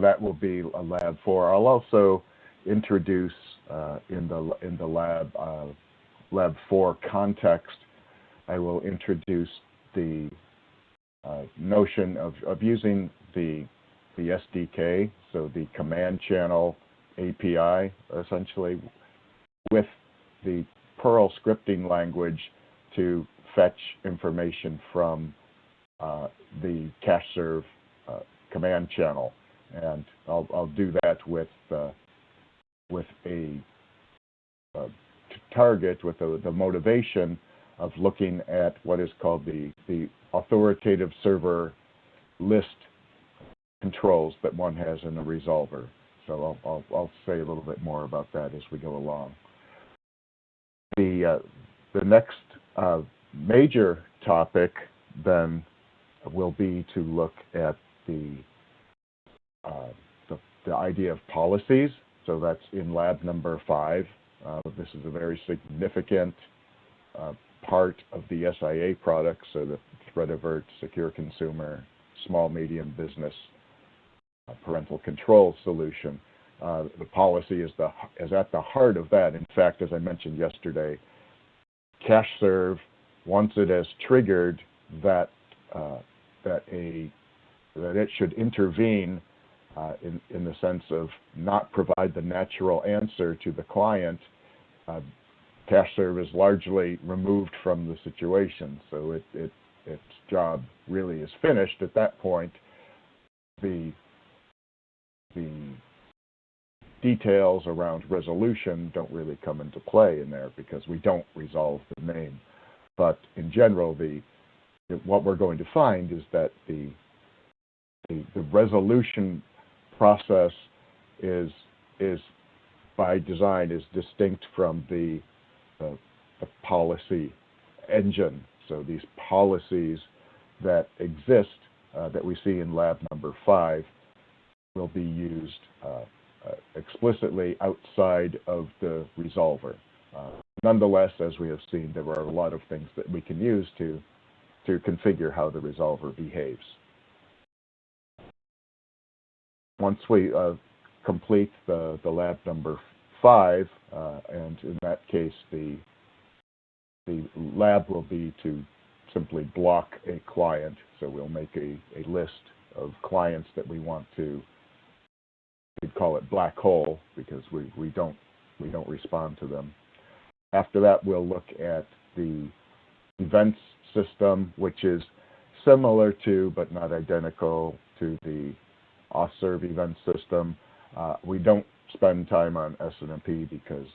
that will be a lab 4. I'll also introduce in the lab 4 context, I will introduce the notion of using the SDK, so the command channel API, essentially, with the Perl scripting language to fetch information from the CACHESERVE command channel. And I'll do that with a target, with the motivation of looking at what is called the authoritative server list controls that one has in a resolver. So I'll say a little bit more about that as we go along. The next major topic then will be to look at the idea of policies. So that's in lab number 5. This is a very significant part of the SIA products, so the threat avert, secure consumer, small medium business parental control solution. The policy is at the heart of that. In fact, as I mentioned yesterday, CACHESERVE, once it has triggered that it should intervene in the sense of not provide the natural answer to the client, CACHESERVE is largely removed from the situation. So its job really is finished at that point. The details around resolution don't really come into play in there because we don't resolve the name. But in general, what we're going to find is that the resolution process is by design is distinct from the policy engine. So these policies that exist that we see in lab number 5 will be used explicitly outside of the resolver. Nonetheless, as we have seen, there are a lot of things that we can use to configure how the resolver behaves. Once we complete the lab number 5, and in that case the lab will be to simply block a client. So we'll make a list of clients that we want to, we'd call it black hole because we don't respond to them. After that, we'll look at the events system, which is similar to but not identical to the AUTHSERVE event system. We don't spend time on S&MP because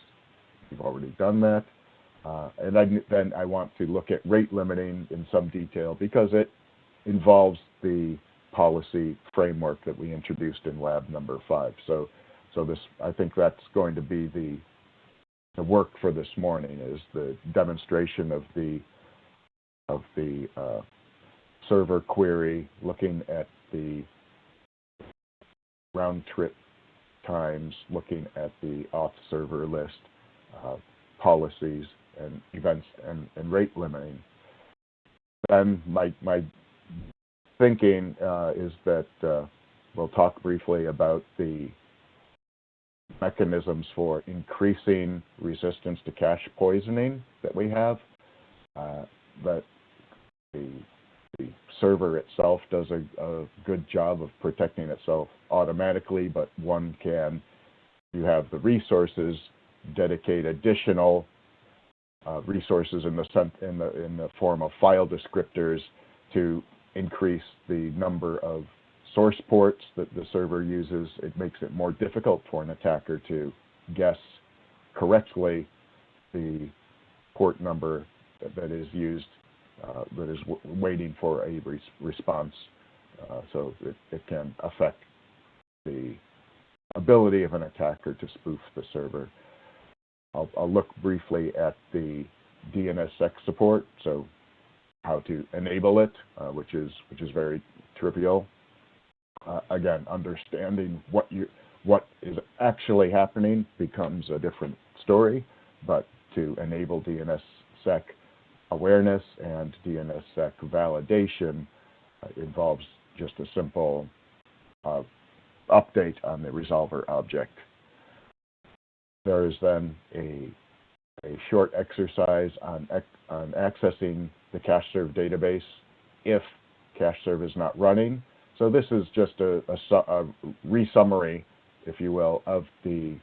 we've already done that. And then I want to look at rate limiting in some detail because it involves the policy framework that we introduced in lab number 5. So this, I think that's going to be the work for this morning, is the demonstration of the server query, looking at the round trip times, looking at the auth server list, policies and events and rate limiting. Then my thinking is that we'll talk briefly about the mechanisms for increasing resistance to cache poisoning that we have. That the server itself does a good job of protecting itself automatically, but one can, you have the resources, dedicate additional resources in the form of file descriptors to increase the number of source ports that the server uses. It makes it more difficult for an attacker to guess correctly the port number that is used, that is waiting for a response. So it can affect the ability of an attacker to spoof the server. I'll look briefly at the DNSSEC support, so how to enable it, which is very trivial. Again, understanding what is actually happening becomes a different story, but to enable DNSSEC awareness and DNSSEC validation involves just a simple update on the resolver object. There is then a short exercise on accessing the CACHESERVE database if CACHESERVE is not running. So this is just a resummary, if you will, of the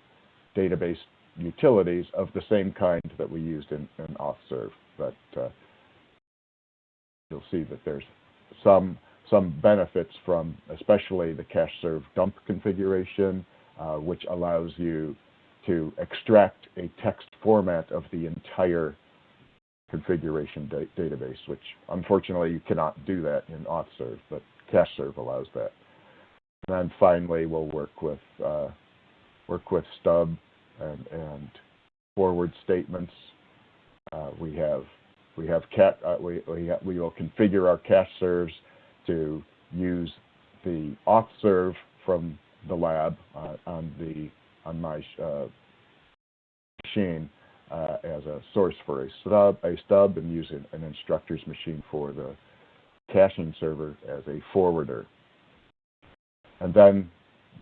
database utilities of the same kind that we used in AuthServe. But you'll see that there's some benefits from especially the CACHESERVE dump configuration, which allows you to extract a text format of the entire configuration database, which unfortunately you cannot do that in AuthServe, but CACHESERVE allows that. And then finally, we'll work with stub and forward statements. We will configure our CACHESERVEs to use the AuthServe from the lab on my machine as a source for a stub, and use an instructor's machine for the caching server as a forwarder. And then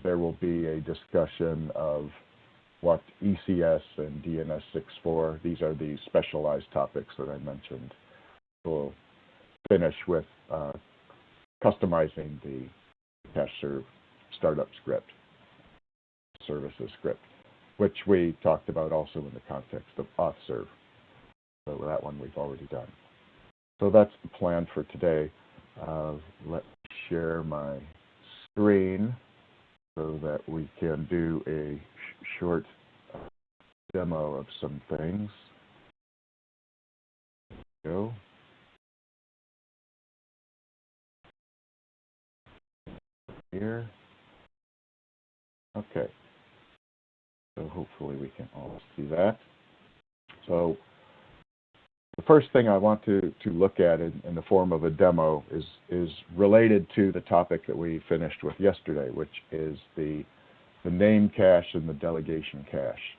there will be a discussion of what ECS and DNS 6.4, these are the specialized topics that I mentioned. We'll finish with customizing the CACHESERVE startup script, services script, which we talked about also in the context of AuthServe. So that one we've already done. So that's the plan for today. Let me share my screen so that we can do a short demo of some things. There we go. Here. Okay. So hopefully we can all see that. So the first thing I want to look at in the form of a demo is related to the topic that we finished with yesterday, which is the name cache and the delegation cache.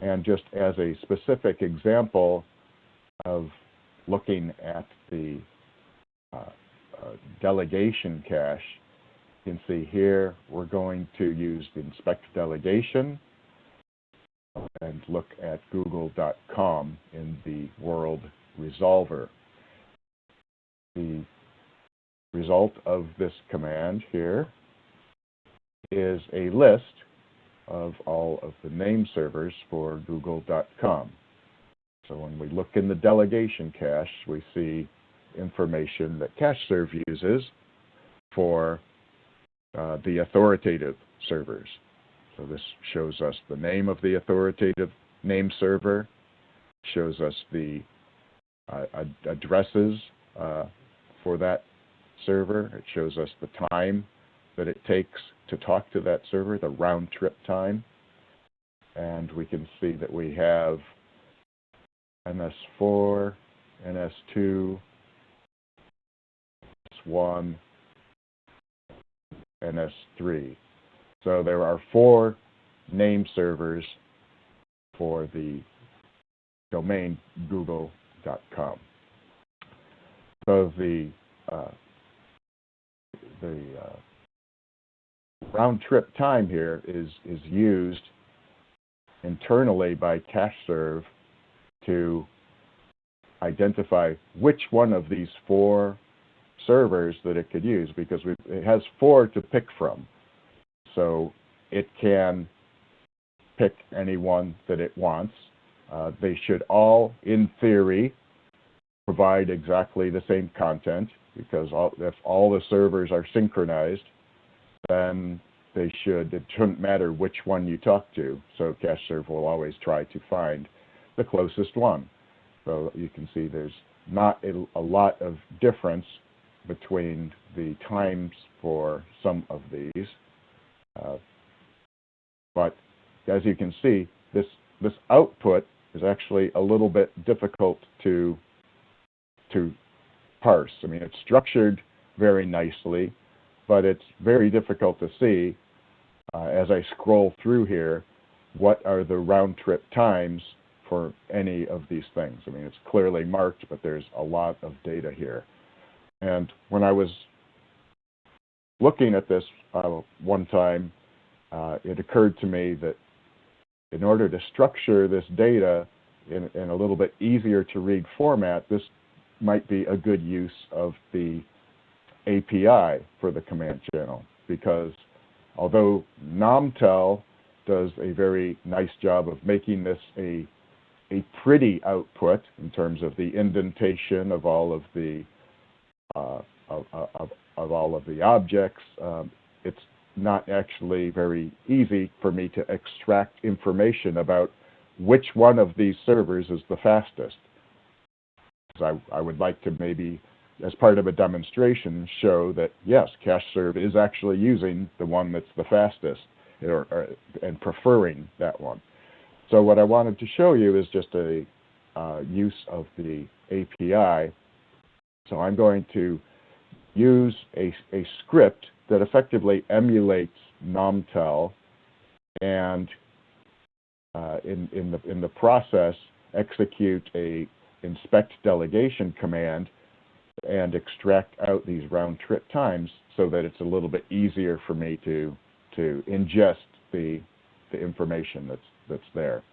And just as a specific example of looking at the delegation cache, you can see here we're going to use the inspect delegation and look at google.com in the world resolver. The result of this command here is a list of all of the name servers for google.com. So when we look in the delegation cache, we see information that CACHESERVE uses for the authoritative servers. So this shows us the name of the authoritative name server, shows us the addresses for that server. It shows us the time that it takes to talk to that server, the round trip time. And we can see that we have NS4, NS2, NS1, NS3. So there are 4 name servers for the domain google.com. So the round trip time here is used internally by CACHESERVE to identify which one of these 4 servers that it could use, because it has 4 to pick from. So it can pick any one that it wants. They should all, in theory, provide exactly the same content, because if all the servers are synchronized, then it shouldn't matter which one you talk to. So CACHESERVE will always try to find the closest one. So you can see there's not a lot of difference between the times for some of these. But as you can see, this output is actually a little bit difficult to parse. I mean, it's structured very nicely, but it's very difficult to see as I scroll through here what are the round trip times for any of these things. I mean, it's clearly marked, but there's a lot of data here. And when I was looking at this one time, it occurred to me that in order to structure this data in a little bit easier to read format, this might be a good use of the API for the command channel, because although NOMTEL does a very nice job of making this a pretty output in terms of the indentation of all of the all of the objects, it's not actually very easy for me to extract information about which one of these servers is the fastest. So I would like to maybe, as part of a demonstration, show that yes, CACHESERVE is actually using the one that's the fastest, and preferring that one. So what I wanted to show you is just a use of the API. So I'm going to use a script that effectively emulates NOMTEL, and in the process execute a inspect delegation command and extract out these round trip times so that it's a little bit easier for me to ingest the information that's there.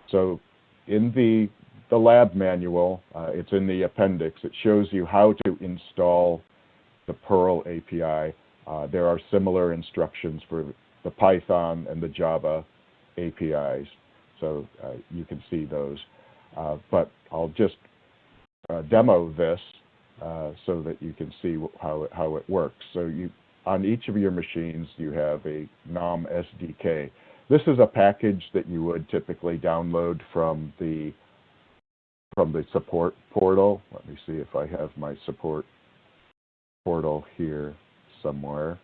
So in the lab manual, it's in the appendix, it shows you how to install the Perl API. There are similar instructions for the Python and the Java APIs, so you can see those. But I'll just demo this so that you can see how it works. So on each of your machines, you have a NOM SDK. This is a package that you would typically download from the support portal. Let me see if I have my support portal here somewhere.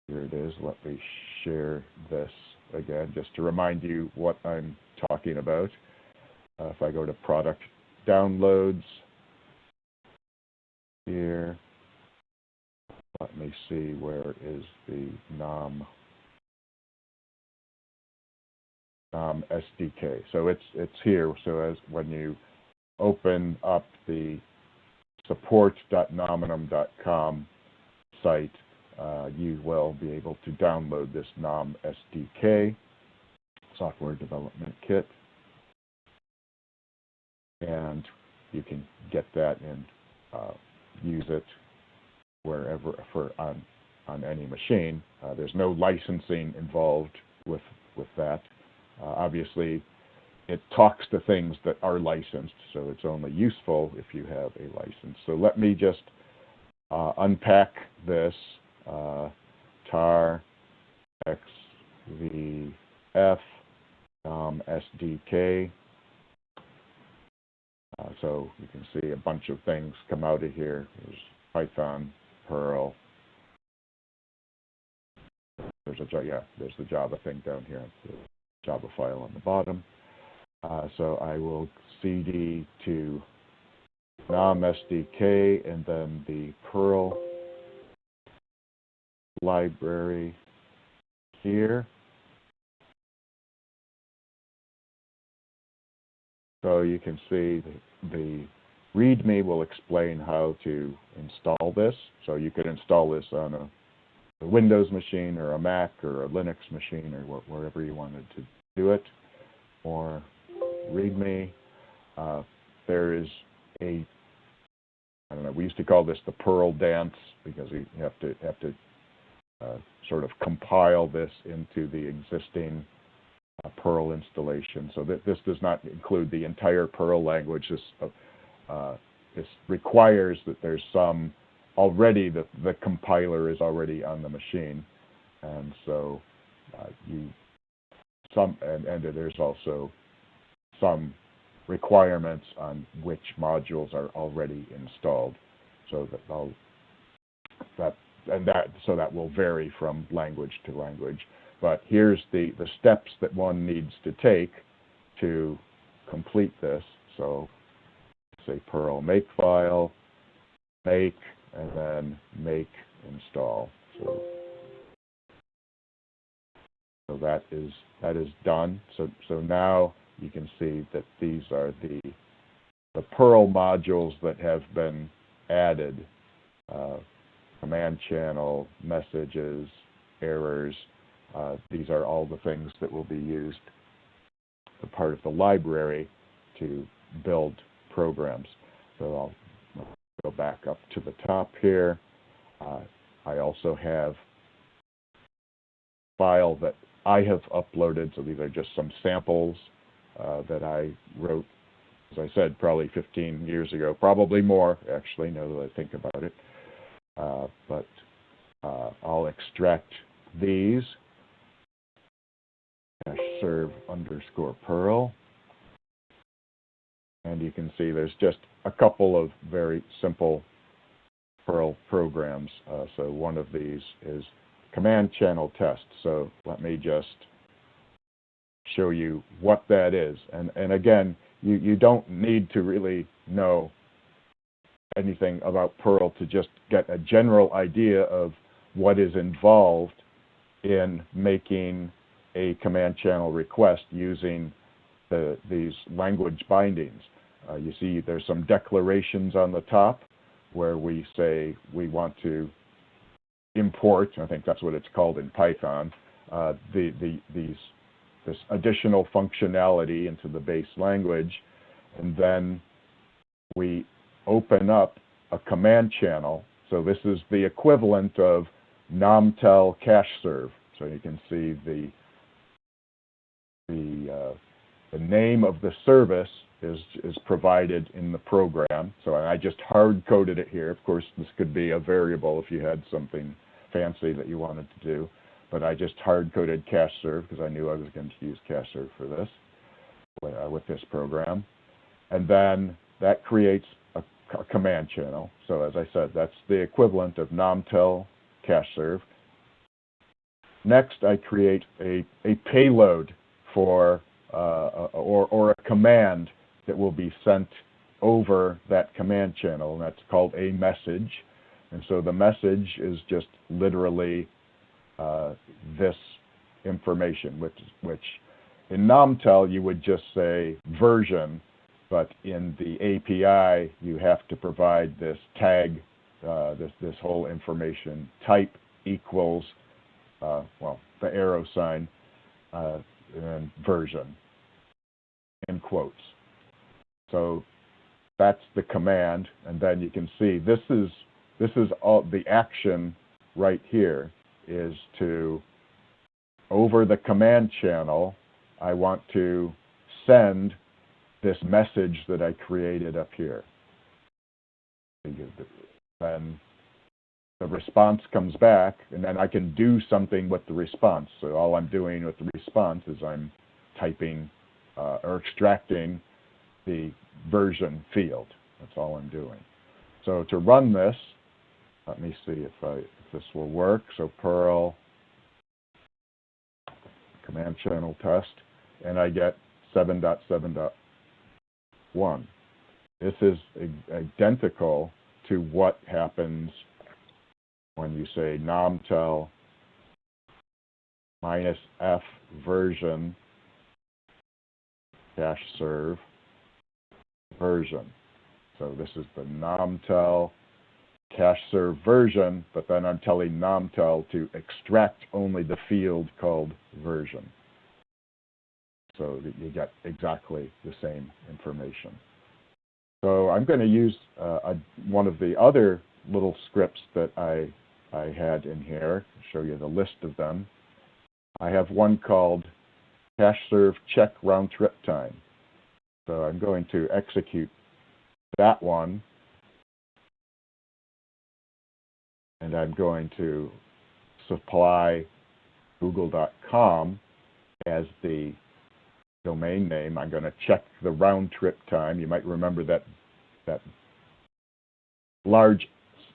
Here it is. Let me share this again, just to remind you what I'm talking about. If I go to product downloads here, let me see, where is the NOM SDK. So it's here. So as when you open up the support.nominum.com site, you will be able to download this NOM SDK, Software Development Kit, and you can get that and use it wherever on any machine. There's no licensing involved with that. Obviously, it talks to things that are licensed, so it's only useful if you have a license. So let me just unpack this tar xvf SDK. So you can see a bunch of things come out of here. There's Python, Perl. There's the Java thing down here. The Java file on the bottom. So I will cd to NOM SDK and then the Perl library here. So you can see the README will explain how to install this. So you could install this on a Windows machine or a Mac or a Linux machine or wherever you wanted to do it. Or README. There is I don't know, we used to call this the Perl dance because you have to sort of compile this into the existing Perl installation. So that this does not include the entire Perl language. This requires that there's some already, the compiler is already on the machine, and so there's also some requirements on which modules are already installed. So that will vary from language to language. But here's the steps that one needs to take to complete this. So say Perl makefile, make, and then make install. So that is done. So now you can see that these are the Perl modules that have been added: command channel, messages, errors. These are all the things that will be used as part of the library to build programs. So I'll go back up to the top here. I also have a file that I have uploaded, so these are just some samples that I wrote, as I said, probably 15 years ago, probably more, actually, now that I think about it. But I'll extract these, CACHESERVE _ Perl, and you can see there's just a couple of very simple Perl programs. So one of these is command channel test. So let me just show you what that is. And again, you don't need to really know anything about Perl to just get a general idea of what is involved in making a command channel request using these language bindings. You see there's some declarations on the top where we say we want to import, I think that's what it's called in Python, this additional functionality into the base language, and then we open up a command channel. So this is the equivalent of nomtel CACHESERVE. So you can see the name of the service is provided in the program. So I just hard-coded it here. Of course, this could be a variable if you had something fancy that you wanted to do. But I just hard-coded CACHESERVE because I knew I was going to use CACHESERVE for this, with this program. And then that creates a command channel. So as I said, that's the equivalent of nomtel CACHESERVE. Next, I create a payload for, or a command that will be sent over that command channel, and that's called a message. And so the message is just literally this information, which in nomtel you would just say version, but in the API you have to provide this tag, this whole information type equals, well, the arrow sign, and version, in quotes. So that's the command, and then you can see this is all the action right here is to, over the command channel, I want to send this message that I created up here. Then the response comes back, and then I can do something with the response. So all I'm doing with the response is I'm typing or extracting the version field. That's all I'm doing. So to run this, let me see if this will work. So Perl command channel test, and I get 7.7.1. This is identical to what happens when you say nomtel -f version CACHESERVE version. So this is the nomtel CACHESERVE version, but then I'm telling nomtel to extract only the field called version, so that you get exactly the same information. So I'm going to use one of the other little scripts that I had in here, show you the list of them. I have one called CACHESERVE check round trip time. So I'm going to execute that one, and I'm going to supply google.com as the domain name. I'm going to check the round trip time. You might remember that large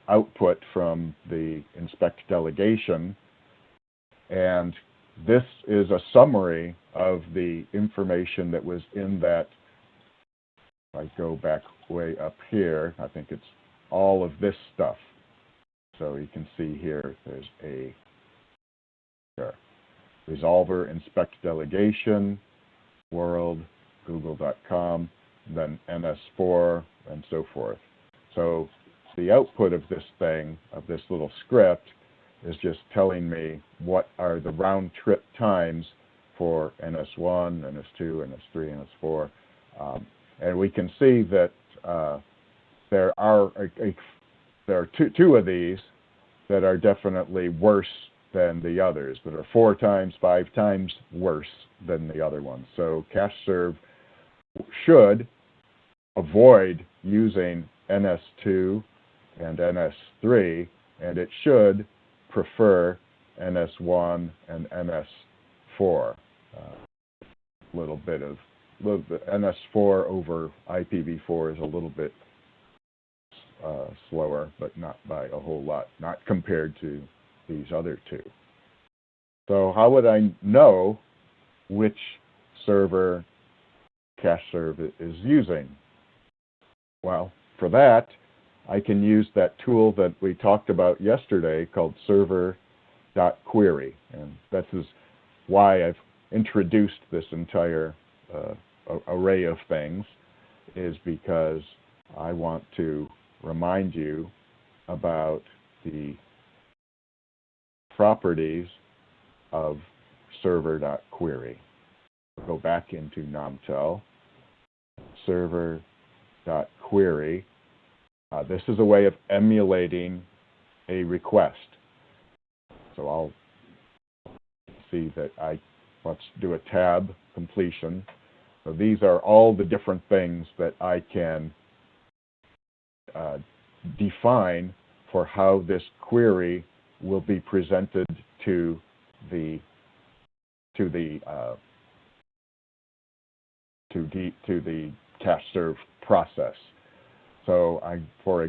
output from the inspect delegation, and this is a summary of the information that was in that. If I go back way up here, I think it's all of this stuff. So you can see here, there's a resolver, inspect delegation, world, google.com, then ns4, and so forth. So the output of this thing, of this little script, is just telling me what are the round trip times for NS1, NS2, NS3, NS4. And we can see that there are two of these that are definitely worse than the others, that are 4 times, 5 times worse than the other ones. So CACHESERVE should avoid using NS2 and NS3, and it should prefer NS1 and NS4. Little bit NS4 over IPv4 is a little bit slower, but not by a whole lot, not compared to these other two. So how would I know which server CACHESERVE is using? Well, for that, I can use that tool that we talked about yesterday called server.query. And this is why I've introduced this entire array of things, is because I want to remind you about the properties of server.query. Go back into NOMTEL, server.query. This is a way of emulating a request. So I'll see that let's do a tab completion. So these are all the different things that I can define for how this query will be presented to the CACHESERVE process. So for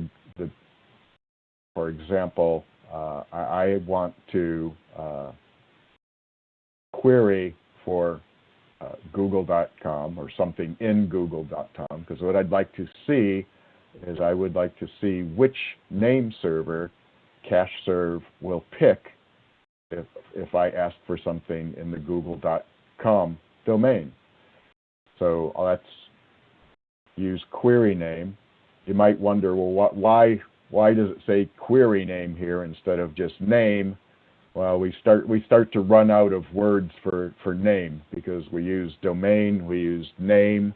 example, I want to query for google.com or something in google.com, because what I'd like to see is I would like to see which name server CACHESERVE will pick if I ask for something in the google.com domain. So let's use query name. You might wonder, well, why does it say query name here instead of just name? Well, we start to run out of words for name, because we use domain, we use name.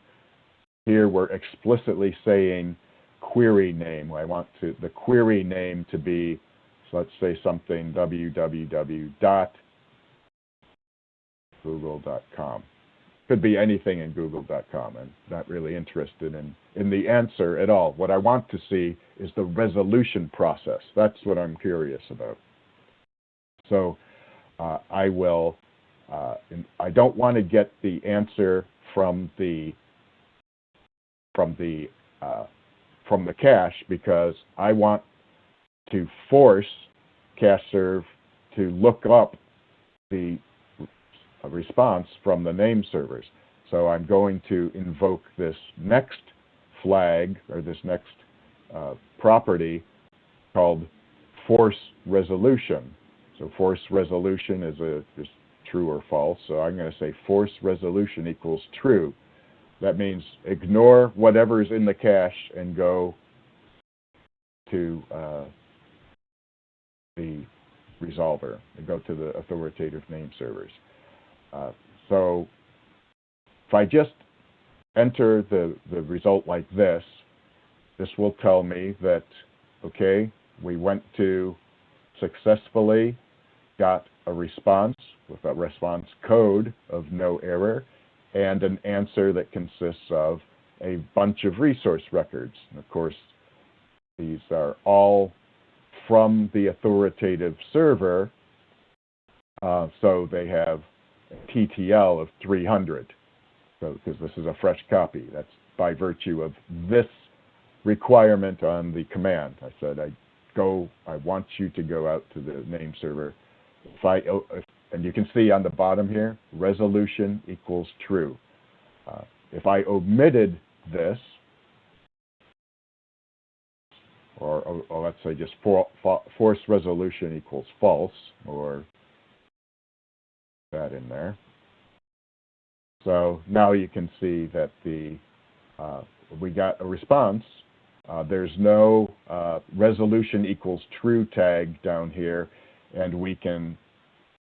Here we're explicitly saying query name. I want the query name to be, so let's say something www.google.com. Could be anything in google.com. I'm not really interested in the answer at all. What I want to see is the resolution process. That's what I'm curious about. So I don't want to get the answer from the cache, because I want to force CACHESERVE to look up the response from the name servers. So I'm going to invoke this next flag, or this next property called force resolution. So force resolution is just true or false. So I'm going to say force resolution equals true. That means ignore whatever's in the cache and go to the resolver, and go to the authoritative name servers. So if I just enter the result like this, this will tell me that, okay, we went to successfully got a response with a response code of no error and an answer that consists of a bunch of resource records. And of course, these are all from the authoritative server, so they have a TTL of 300. So, because this is a fresh copy, that's by virtue of this requirement on the command. I said, I want you to go out to the name server. And you can see on the bottom here, resolution equals true. If I omitted this, or let's say just force resolution equals false, or that in there. So now you can see that we got a response. There's no resolution equals true tag down here, And we can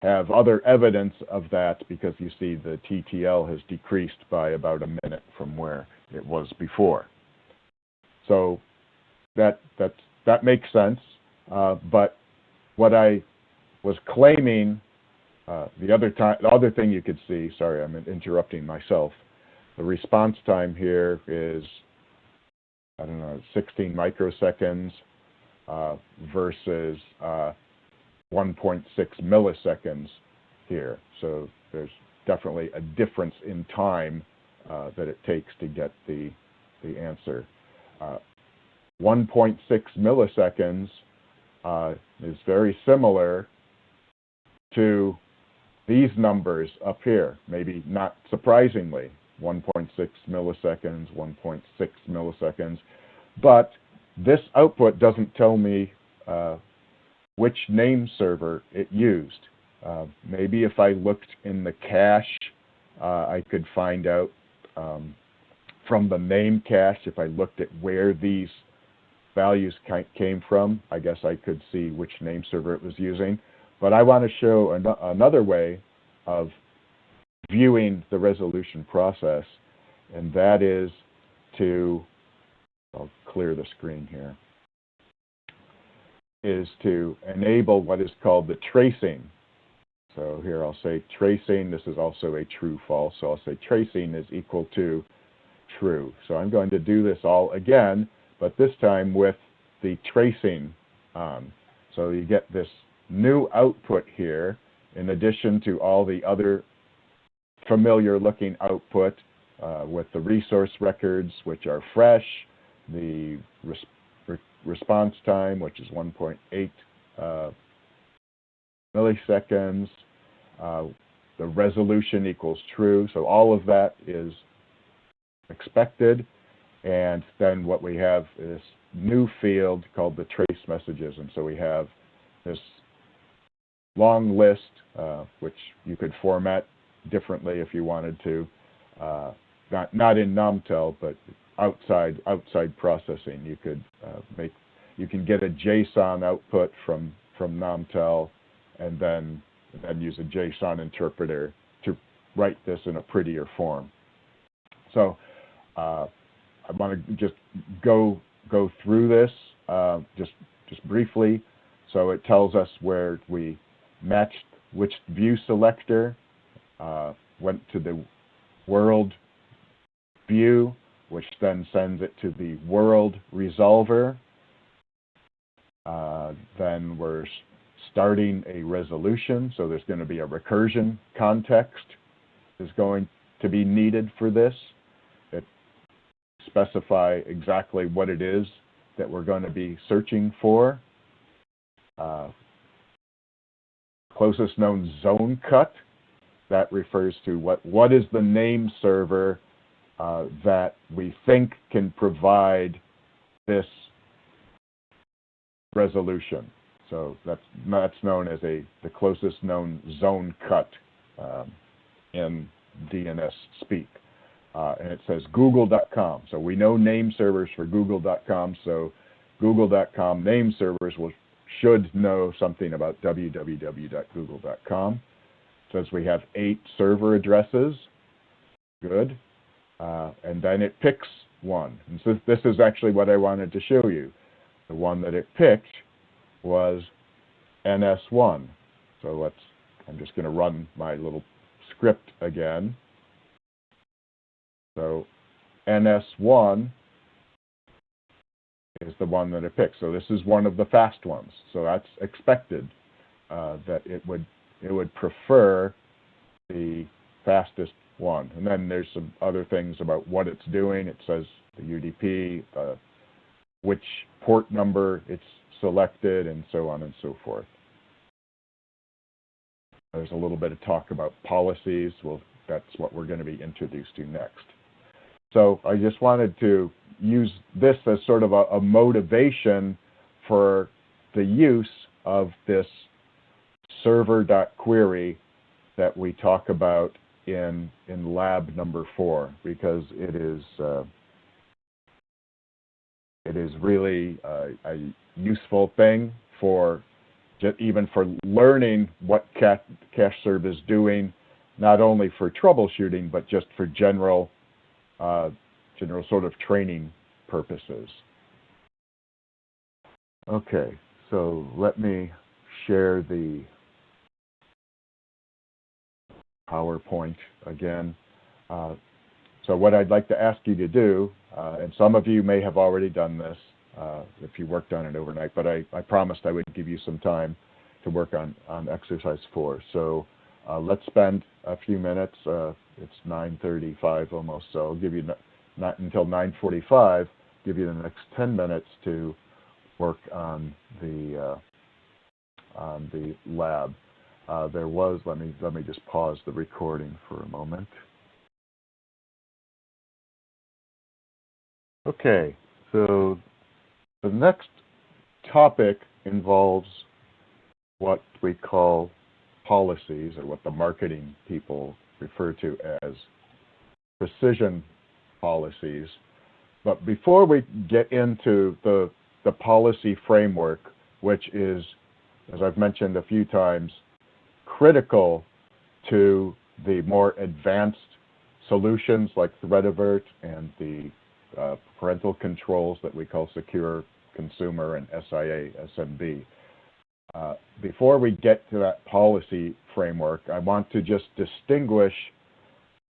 have other evidence of that because you see the TTL has decreased by about a minute from where it was before. So that makes sense. But what I was claiming the other thing you could see, sorry, I'm interrupting myself. The response time here is, I don't know, 16 microseconds versus 1.6 milliseconds here. So there's definitely a difference in time that it takes to get the answer. 1.6 milliseconds is very similar to these numbers up here, maybe not surprisingly, 1.6 milliseconds, 1.6 milliseconds, but this output doesn't tell me which name server it used. Maybe if I looked in the cache, I could find out from the name cache, if I looked at where these values came from, I guess I could see which name server it was using. But I want to show another way of viewing the resolution process, and that is to, I'll clear the screen here, is to enable what is called the tracing. So here I'll say tracing, this is also a true-false, so I'll say tracing is equal to true. So I'm going to do this all again, but this time with the tracing on. So you get this new output here, in addition to all the other familiar looking output with the resource records, which are fresh, the response time, which is 1.8 milliseconds, the resolution equals true. So all of that is expected. And then what we have is new field called the trace messages. And so we have this long list, which you could format differently if you wanted to, not in NumTel, but outside processing. You could you can get a JSON output from NumTel, and then use a JSON interpreter to write this in a prettier form. So I want to just go through this just briefly. So it tells us where we matched which view selector, went to the world view, which then sends it to the world resolver. Then we're starting a resolution, so there's going to be a recursion context is going to be needed for this. It specify exactly what it is that we're going to be searching for. Closest known zone cut, that refers to what is the name server that we think can provide this resolution. So that's known as the closest known zone cut in DNS speak. And it says google.com. So we know name servers for google.com. So google.com name servers should know something about www.google.com. Says we have 8 server addresses. Good. And then it picks one. And so this is actually what I wanted to show you. The one that it picked was NS1. So I'm just going to run my little script again. So NS1 is the one that it picked. So this is one of the fast ones. So that's expected that it would prefer the fastest one. And then there's some other things about what it's doing. It says the UDP, which port number it's selected, and so on and so forth. There's a little bit of talk about policies. Well, that's what we're going to be introduced to next. So I just wanted to use this as sort of a motivation for the use of this server.query that we talk about in lab number 4, because it is really a useful thing for even for learning what CACHESERVE is doing, not only for troubleshooting, but just for general sort of training purposes. Okay, so let me share the PowerPoint again. So what I'd like to ask you to do, and some of you may have already done this if you worked on it overnight, but I promised I would give you some time to work on exercise 4. So let's spend a few minutes. It's 9:35 almost, so I'll give you not until 9:45. Give you the next 10 minutes to work on the lab. There was. Let me just pause the recording for a moment. Okay, so the next topic involves what we call policies, or what the marketing people refer to as precision policies. But before we get into the policy framework, which is, as I've mentioned a few times, critical to the more advanced solutions like ThreatAvert and the parental controls that we call Secure Consumer and SIA SMB. Before we get to that policy framework, I want to just distinguish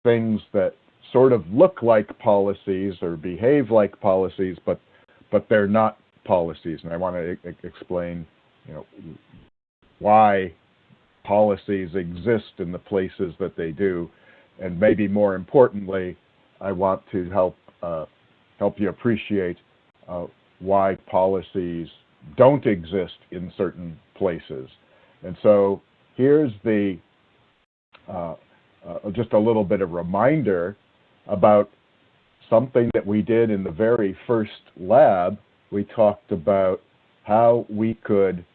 things that sort of look like policies or behave like policies, but they're not policies. And I want to explain, why policies exist in the places that they do, and maybe more importantly, I want to help you appreciate why policies don't exist in certain places. And so here's the just a little bit of reminder about something that we did in the very first lab. We talked about how we could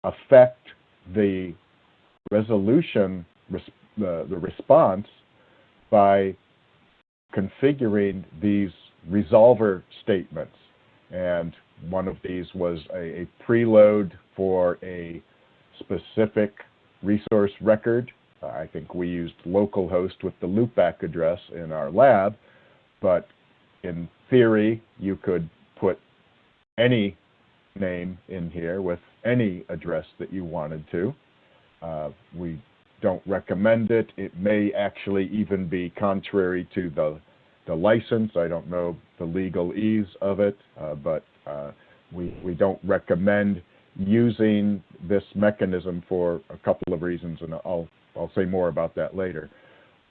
affect the resolution, the response, by configuring these resolver statements. And one of these was a preload for a specific resource record. I think we used localhost with the loopback address in our lab, but in theory, you could put any name in here with any address that you wanted to. We don't recommend it. It may actually even be contrary to the license. I don't know the legalese of it, but we don't recommend using this mechanism for a couple of reasons, and I'll say more about that later.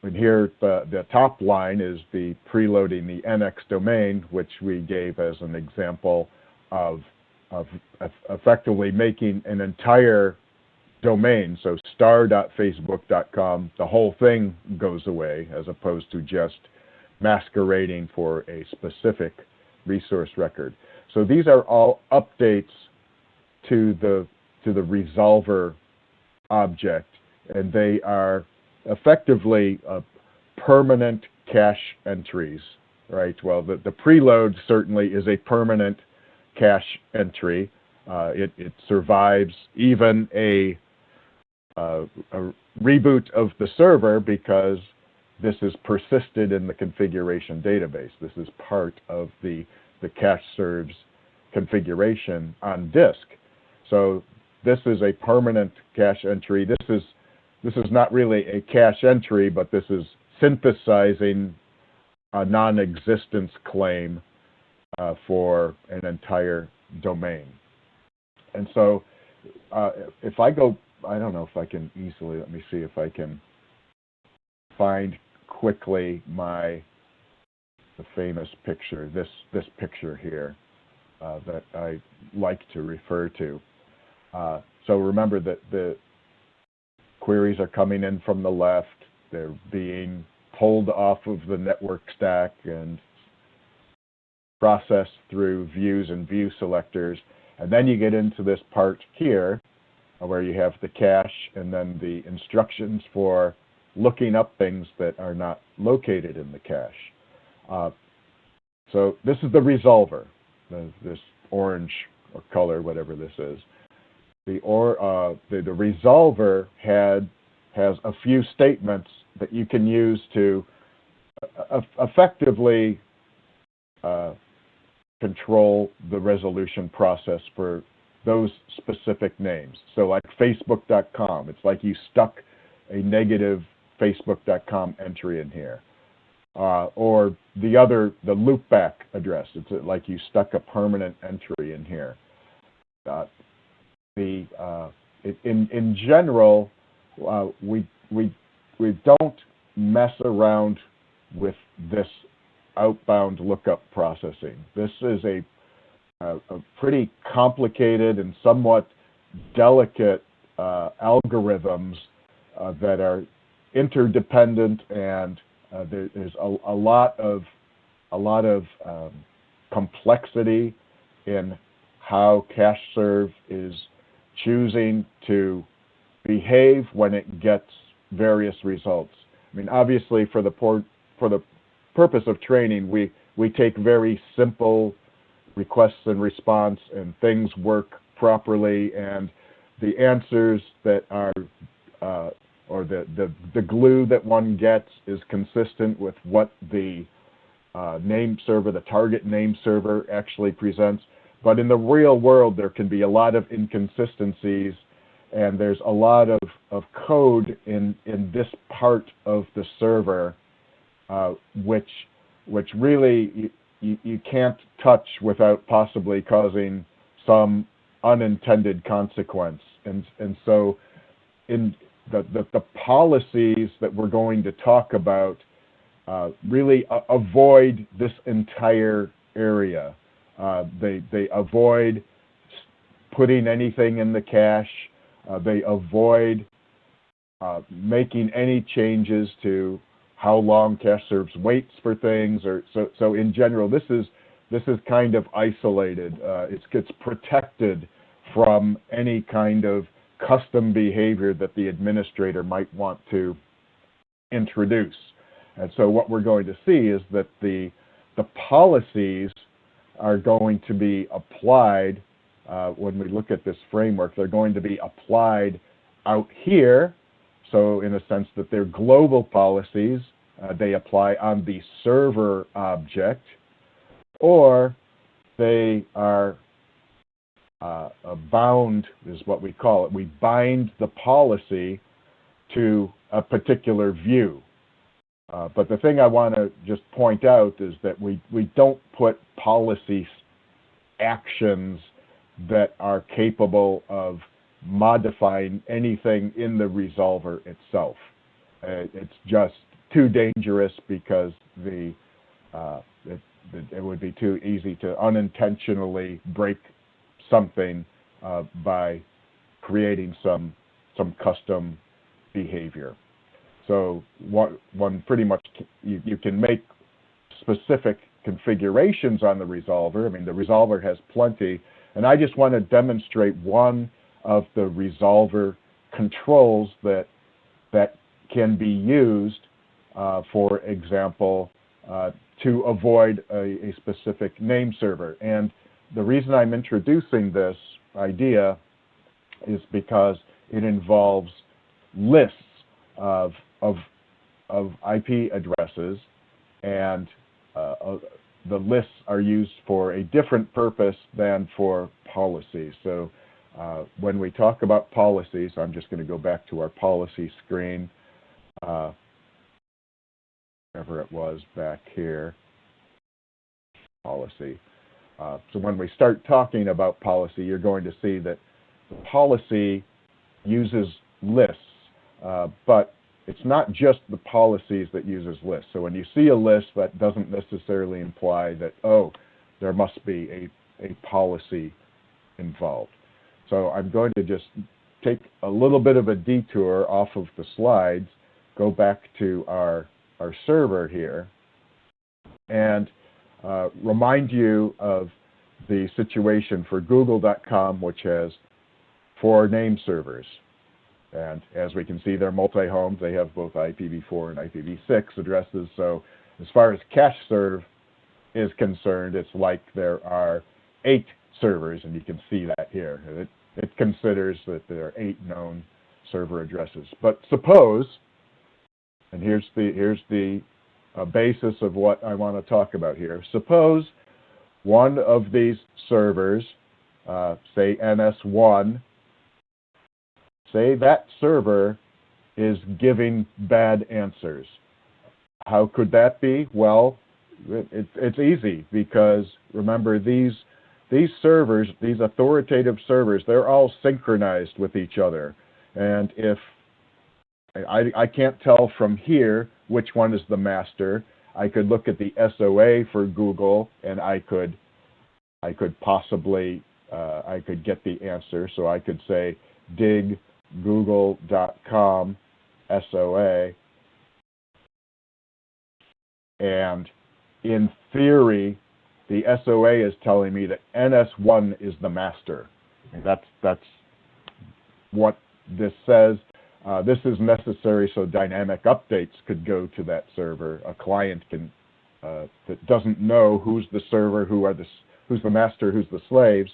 And here, the top line is the preloading the NX domain, which we gave as an example of effectively making an entire domain. So star.facebook.com, the whole thing goes away, as opposed to just masquerading for a specific resource record. So these are all updates to the resolver object, and they are effectively permanent cache entries, right? Well, the preload certainly is a permanent cache entry. It survives even a reboot of the server because this is persisted in the configuration database. This is part of the CACHESERVE's configuration on disk. So this is a permanent cache entry. This is not really a cache entry, but this is synthesizing a non-existence claim for an entire domain. And so if I go, I don't know if I can easily, let me see if I can find quickly the famous picture, this picture here that I like to refer to. So remember that the queries are coming in from the left. They're being pulled off of the network stack and processed through views and view selectors. And then you get into this part here where you have the cache and then the instructions for looking up things that are not located in the cache. So this is the resolver, this orange or color, whatever this is. the resolver has a few statements that you can use to effectively control the resolution process for those specific names. So like Facebook.com, it's like you stuck a negative Facebook.com entry in here. Or the loopback address, it's like you stuck a permanent entry in here. In general, we don't mess around with this outbound lookup processing. This is a pretty complicated and somewhat delicate algorithms that are interdependent, and there's a lot of complexity in how CACHESERVE is choosing to behave when it gets various results. I mean, obviously, for the purpose of training, we take very simple requests and response, and things work properly, and the answers that are or the glue that one gets is consistent with what the name server, the target name server, actually presents. But in the real world, there can be a lot of inconsistencies, and there's a lot of code in this part of the server which really you can't touch without possibly causing some unintended consequence. And so in the policies that we're going to talk about really avoid this entire area. They avoid putting anything in the cache. They avoid making any changes to how long CACHESERVE waits for things. So in general, this is kind of isolated. It's protected from any kind of custom behavior that the administrator might want to introduce. And so what we're going to see is that the policies are going to be applied when we look at this framework. They're going to be applied out here. So in a sense that they're global policies. They apply on the server object, or they are bound, is what we call it. We bind the policy to a particular view. But the thing I want to just point out is that we don't put policy actions that are capable of modifying anything in the resolver itself. It's just too dangerous because it would be too easy to unintentionally break something by creating some custom behavior. So one pretty much, you can make specific configurations on the resolver. I mean, the resolver has plenty, and I just want to demonstrate one of the resolver controls that can be used, for example, to avoid a specific name server. And the reason I'm introducing this idea is because it involves lists of IP addresses, and the lists are used for a different purpose than for policies. So when we talk about policies, I'm just going to go back to our policy screen, wherever it was back here, policy. So when we start talking about policy, you're going to see that the policy uses lists, but it's not just the policies that uses lists. So when you see a list, that doesn't necessarily imply that, oh, there must be a policy involved. So I'm going to just take a little bit of a detour off of the slides, go back to our server here, and remind you of the situation for Google.com, which has 4 name servers. And as we can see, they're multi-homes. They have both IPv4 and IPv6 addresses. So as far as CACHESERVE is concerned, it's like there are 8 servers, and you can see that here. it considers that there are 8 known server addresses. But suppose, and here's the basis of what I want to talk about here. Suppose one of these servers, say NS1, say that server is giving bad answers. How could that be? Well, it's easy, because remember, these servers, these authoritative servers, they're all synchronized with each other. And if I can't tell from here which one is the master, I could look at the SOA for Google, and I could possibly I could get the answer. So I could say dig google.com SOA, and in theory, the SOA is telling me that NS1 is the master. And that's what this says. This is necessary so dynamic updates could go to that server. A client can that doesn't know who's the server, who's the master, who's the slaves.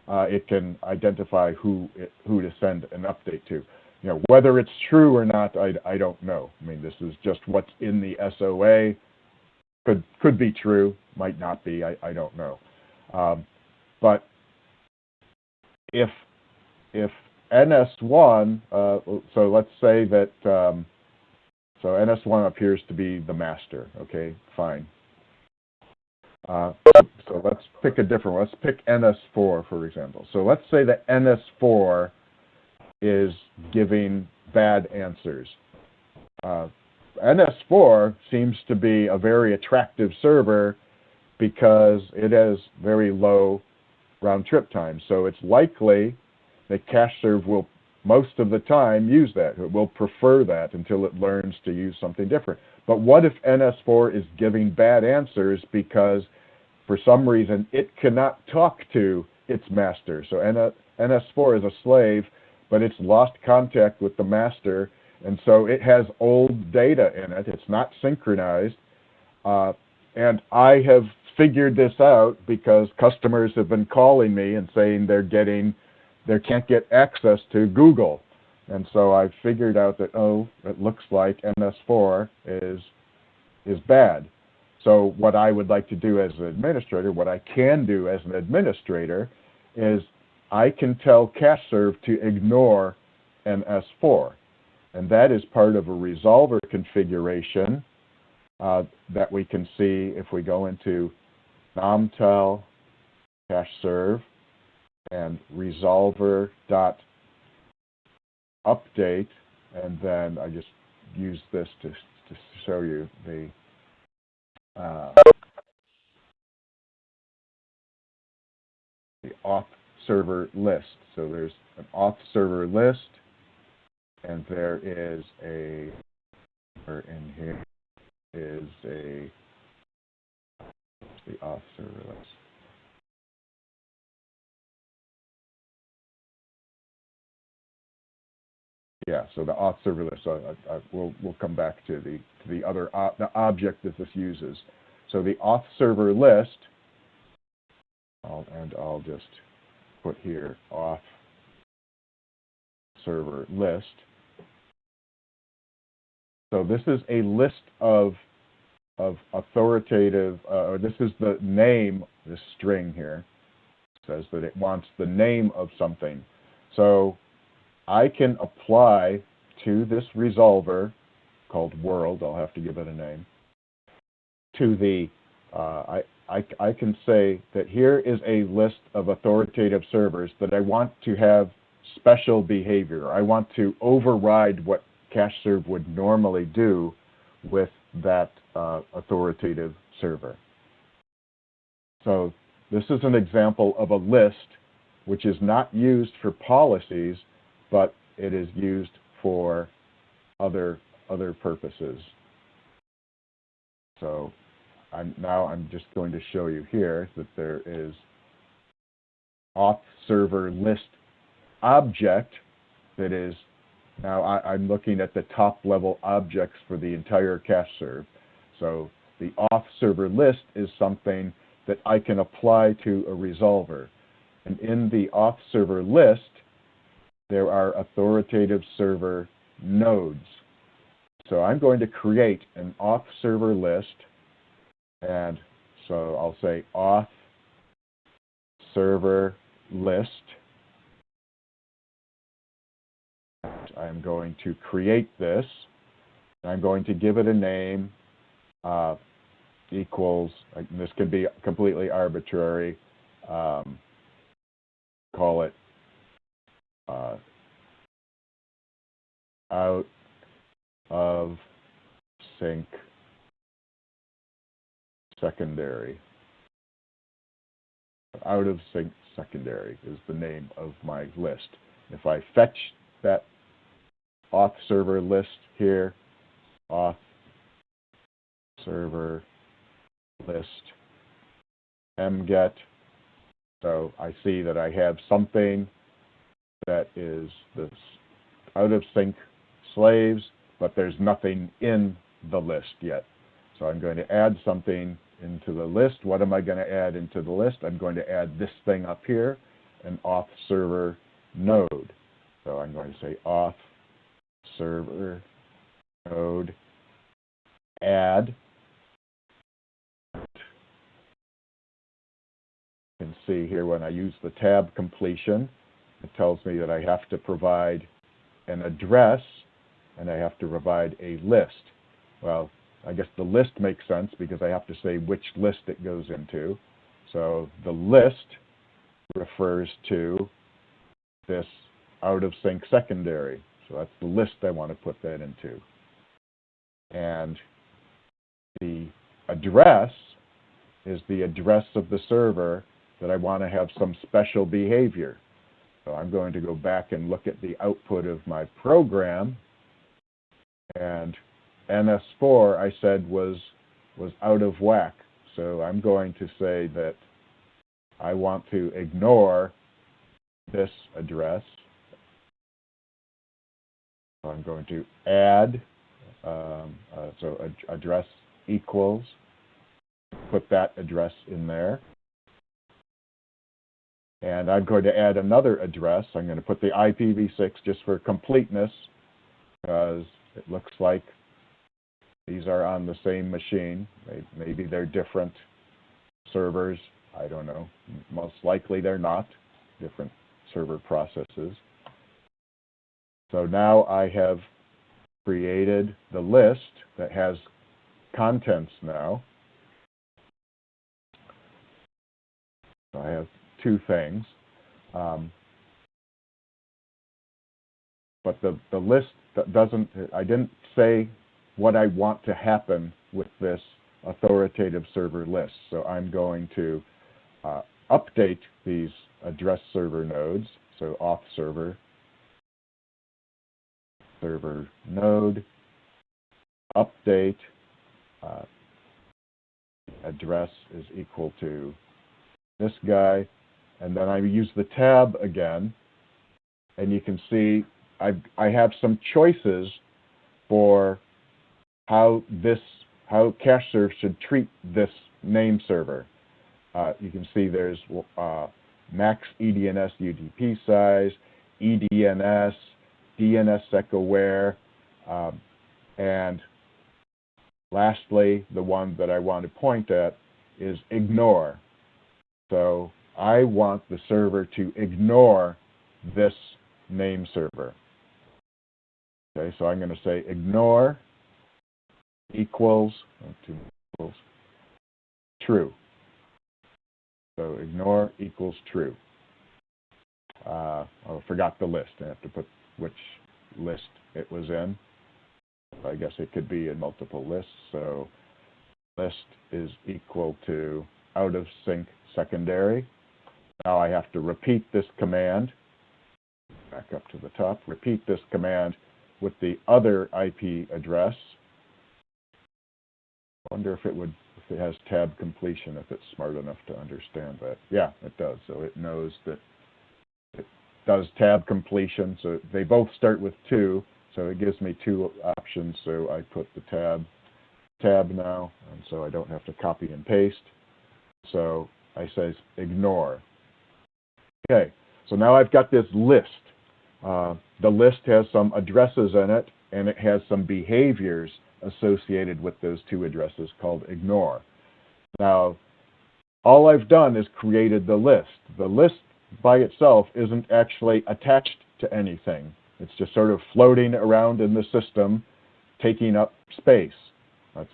It can identify who to send an update to. You know, whether it's true or not, I don't know. I mean, this is just what's in the SOA. Could be true, might not be. I don't know. But if NS1, so let's say that so NS1 appears to be the master. Okay, fine. So let's pick a different one. Let's pick NS4, for example. So let's say that NS4 is giving bad answers. NS4 seems to be a very attractive server because it has very low round trip time. So it's likely that CACHESERVE will, most of the time, use that. It will prefer that until it learns to use something different. But what if NS4 is giving bad answers because for some reason it cannot talk to its master? So NS4 is a slave, but it's lost contact with the master, and so it has old data in it. It's not synchronized. And I have figured this out because customers have been calling me and saying they can't get access to Google. And so I figured out that, it looks like NS4 is bad. So what I would like to do as an administrator, what I can do as an administrator, is I can tell CACHESERVE to ignore NS4. And that is part of a resolver configuration that we can see if we go into nomtel CACHESERVE and resolver.update, and then I just use this to show you the auth server list. So there's an auth server list, and there is in here is the auth server list. Yeah, so the auth server list. We'll come back to the other the object that this uses. So the auth server list, I'll just put here auth server list. So this is a list of authoritative. This is the name. This string here says that it wants the name of something. So I can apply to this resolver called world. I'll have to give it a name. To the I can say that here is a list of authoritative servers that I want to have special behavior. I want to override what CACHESERVE would normally do with that authoritative server. So this is an example of a list which is not used for policies, but it is used for other purposes. So I'm just going to show you here that there is auth server list object that is, now I'm looking at the top level objects for the entire CACHESERVE. So the auth server list is something that I can apply to a resolver. And in the auth server list, there are authoritative server nodes. So I'm going to create an auth server list, and so I'll say auth server list. I'm going to create this. I'm going to give it a name, equals, this could be completely arbitrary, call it out of sync secondary. Out of sync secondary is the name of my list. If I fetch that auth server list here, auth server list mget, so I see that I have something that is this out of sync slaves, but there's nothing in the list yet. So I'm going to add something into the list. What am I going to add into the list? I'm going to add this thing up here, an auth server node. So I'm going to say auth server node add. You can see here when I use the tab completion, it tells me that I have to provide an address and I have to provide a list. Well, I guess the list makes sense because I have to say which list it goes into. So the list refers to this out of sync secondary. So that's the list I want to put that into. And the address is the address of the server that I want to have some special behavior. So I'm going to go back and look at the output of my program, and NS4 I said was out of whack. So I'm going to say that I want to ignore this address. So I'm going to add, so address equals, put that address in there. And I'm going to add another address. I'm going to put the IPv6 just for completeness, because it looks like these are on the same machine. Maybe they're different servers. I don't know. Most likely they're not. Different server processes. So now I have created the list that has contents now. So I have two things. But the list doesn't, I didn't say what I want to happen with this authoritative server list. So I'm going to update these address server nodes. So auth server node, update, address is equal to this guy. And then I use the tab again. And you can see I have some choices for how CacheServe should treat this name server. You can see there's max EDNS UDP size, EDNS, DNSSEC aware, and lastly, the one that I want to point at is ignore. So I want the server to ignore this name server. Okay, so I'm going to say ignore equals true. So ignore equals true. I forgot the list. I have to put which list it was in. I guess it could be in multiple lists. So list is equal to out of sync secondary. Now I have to repeat this command. Back up to the top. Repeat this command with the other IP address. I wonder if it has tab completion, if it's smart enough to understand that. Yeah, it does. So it knows that it does tab completion. So they both start with 2. So it gives me 2 options. So I put the tab now, and so I don't have to copy and paste. So I say ignore. Okay, so now I've got this list. The list has some addresses in it, and it has some behaviors associated with those two addresses called ignore. Now, all I've done is created the list. The list by itself isn't actually attached to anything. It's just sort of floating around in the system, taking up space. That's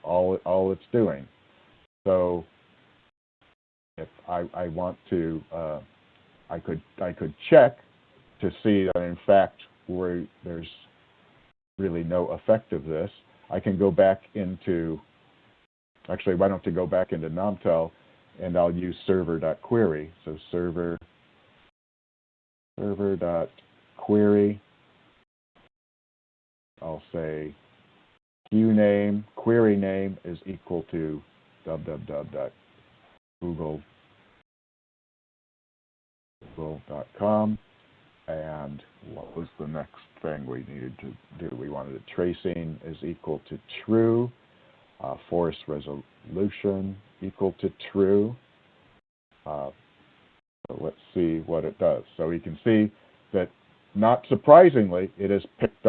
all it's doing. So if I want to, I could check to see that in fact there's really no effect of this. I can go back into, actually, why don't you go back into NOMTEL, and I'll use server.query. So server.query. I'll say queue name, query name is equal to www.google.com. And what was the next thing we needed to do? We wanted a tracing is equal to true, force resolution equal to true. So let's see what it does. So we can see that, not surprisingly, it has picked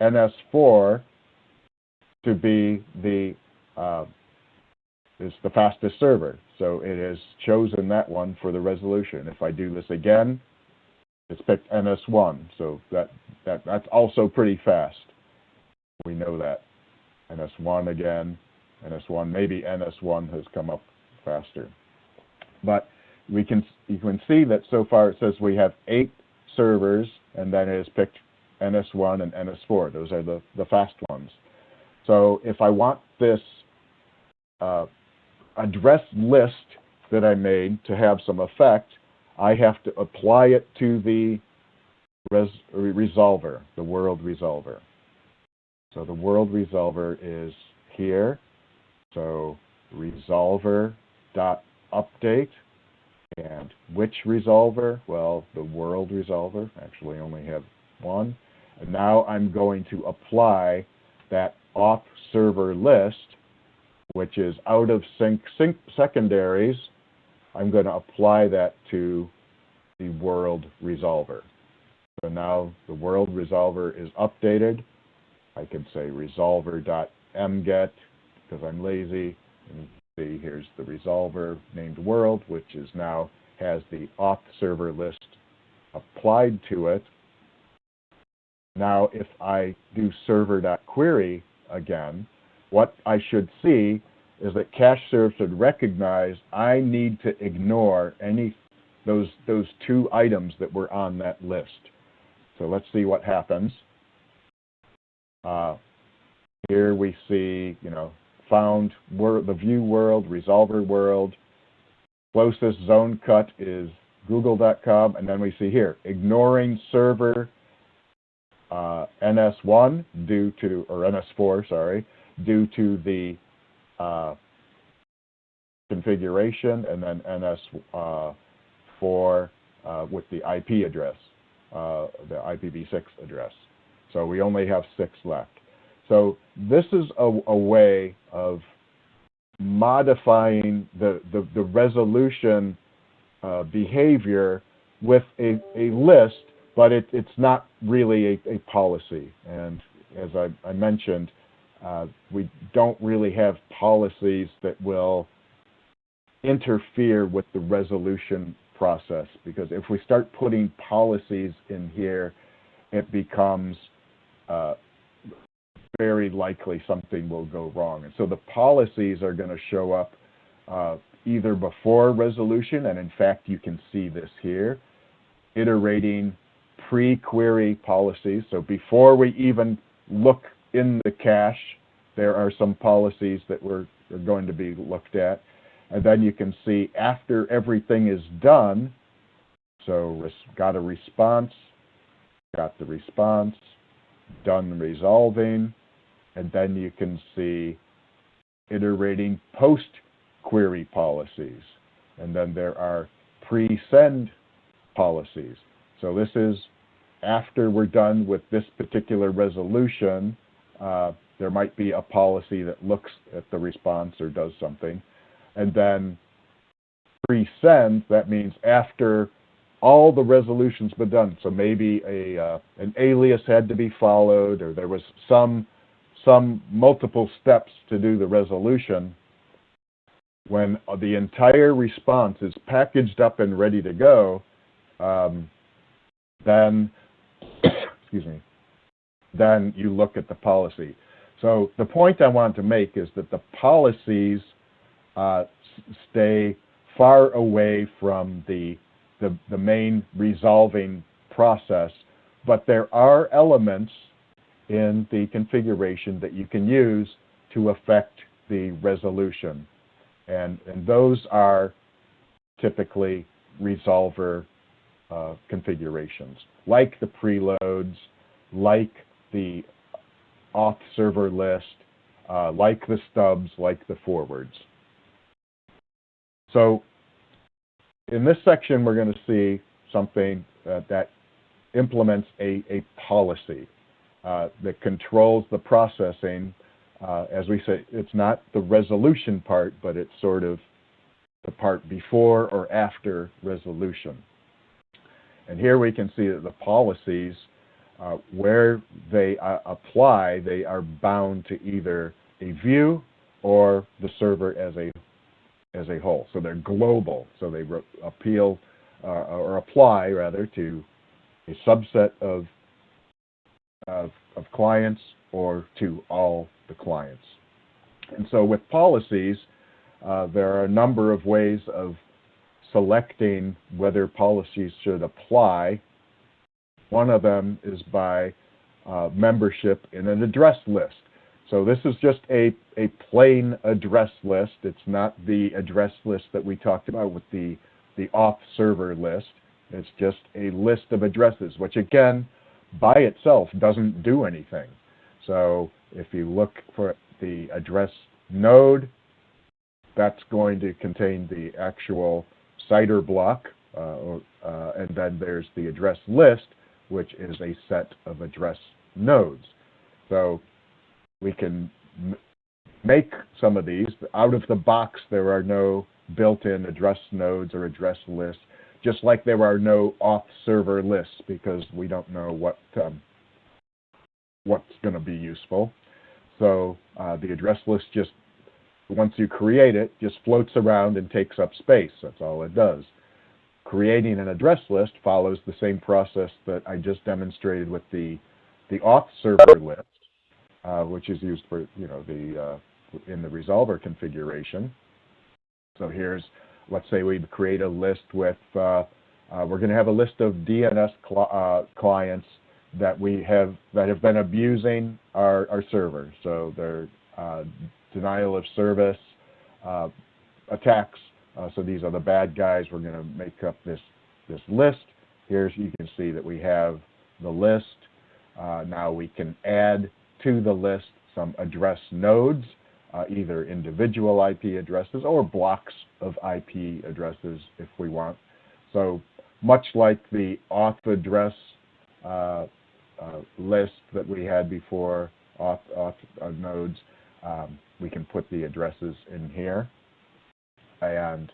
NS4 to be the fastest server. So it has chosen that one for the resolution. If I do this again, it's picked NS1, so that's also pretty fast. We know that. NS1 again, NS1, maybe NS1 has come up faster. But you can see that so far it says we have 8 servers, and then it has picked NS1 and NS4. Those are the fast ones. So if I want this address list that I made to have some effect, I have to apply it to the resolver, the world resolver. So the world resolver is here. So resolver.update. And which resolver? Well, the world resolver. Actually, I only have one. And now I'm going to apply that auth server list, which is out of sync secondaries. I'm going to apply that to the world resolver. So now the world resolver is updated. I can say resolver.mget because I'm lazy. And see, here's the resolver named world, which is now has the auth server list applied to it. Now, if I do server.query again, what I should see is that CACHESERVE should recognize I need to ignore those 2 items that were on that list. So let's see what happens. Here we see, found the view world, resolver world. Closest zone cut is google.com, and then we see here ignoring server NS1 NS4, sorry, due to the configuration, and then NS4 with the IP address, the IPv6 address. So we only have 6 left. So this is a way of modifying the resolution behavior with a list, but it's not really a policy. And as I mentioned, we don't really have policies that will interfere with the resolution process, because if we start putting policies in here, it becomes very likely something will go wrong. And so the policies are going to show up either before resolution, and in fact you can see this here, iterating pre-query policies. So before we even look in the cache, there are some policies that are going to be looked at. And then you can see after everything is done, so got a response, got the response, done resolving, and then you can see iterating post-query policies. And then there are pre-send policies. So this is after we're done with this particular resolution, there might be a policy that looks at the response or does something. And then pre-send, that means after all the resolutions been done. So maybe an alias had to be followed, or there was some multiple steps to do the resolution. When the entire response is packaged up and ready to go, then excuse me, then you look at the policy. So the point I want to make is that the policies stay far away from the main resolving process, but there are elements in the configuration that you can use to affect the resolution. And those are typically resolver configurations, like the preloads, like the auth server list, like the stubs, like the forwards. So in this section, we're going to see something that implements a policy that controls the processing. As we say, it's not the resolution part, but it's sort of the part before or after resolution. And here we can see that the policies, where they apply, they are bound to either a view or the server as a whole. So they're global. So they appeal or apply rather to a subset of clients or to all the clients. And so with policies, there are a number of ways of selecting whether policies should apply. One of them is by membership in an address list. So this is just a plain address list. It's not the address list that we talked about with the auth server list. It's just a list of addresses, which again, by itself doesn't do anything. So if you look for the address node, that's going to contain the actual CIDR block, and then there's the address list, which is a set of address nodes. So we can make some of these. Out of the box, there are no built-in address nodes or address lists, just like there are no auth server lists, because we don't know what's going to be useful. So the address list just, once you create it, just floats around and takes up space. That's all it does. Creating an address list follows the same process that I just demonstrated with the auth server list, which is used for, in the resolver configuration. So here's, let's say we create a list with, we're going to have a list of DNS clients that have been abusing our server. So they're denial of service attacks. So these are the bad guys. We're going to make up this list. Here's, you can see that we have the list. Now we can add to the list some address nodes, either individual IP addresses or blocks of IP addresses if we want. So much like the auth address list that we had before, auth nodes, we can put the addresses in here. And